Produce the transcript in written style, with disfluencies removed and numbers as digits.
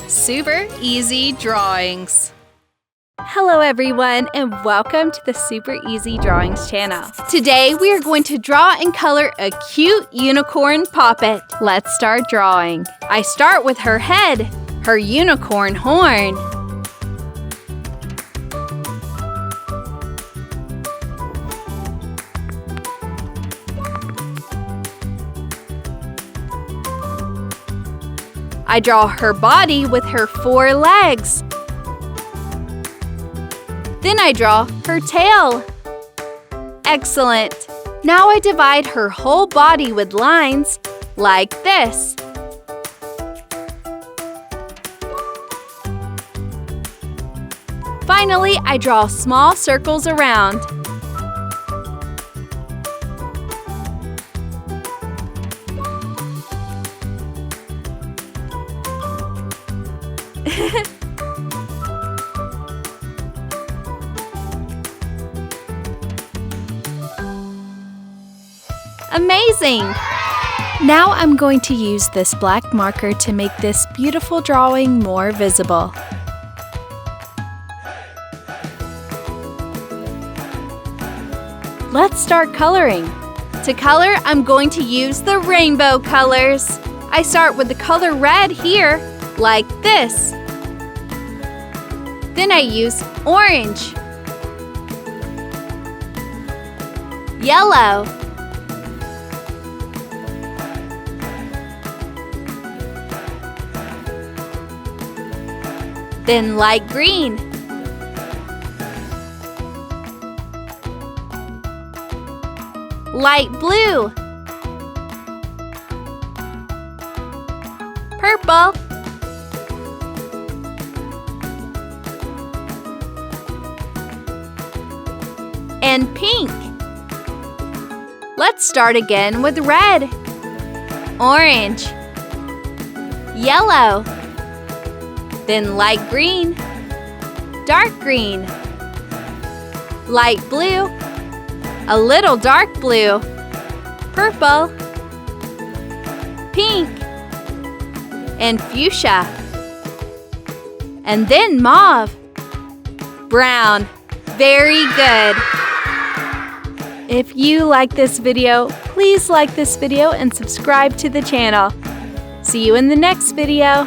Super Easy Drawings. Hello everyone and welcome to the Super Easy Drawings channel. Today we are going to draw and color a cute unicorn poppet. Let's start drawing. I start with her head, her unicorn horn. I draw her body with her 4 legs. Then I draw her tail. Excellent! Now I divide her whole body with lines like this. Finally, I draw small circles around. Amazing! Now I'm going to use this black marker to make this beautiful drawing more visible. Let's start coloring. To color, I'm going to use the rainbow colors. I start with the color red here, like this. Then I use orange, yellow, then light green, light blue, purple, and pink. Let's start again with red, orange, yellow, then light green, dark green, light blue, a little dark blue, purple, pink, and fuchsia, and then mauve, brown. Very good! If you like this video, please like this video and subscribe to the channel. See you in the next video.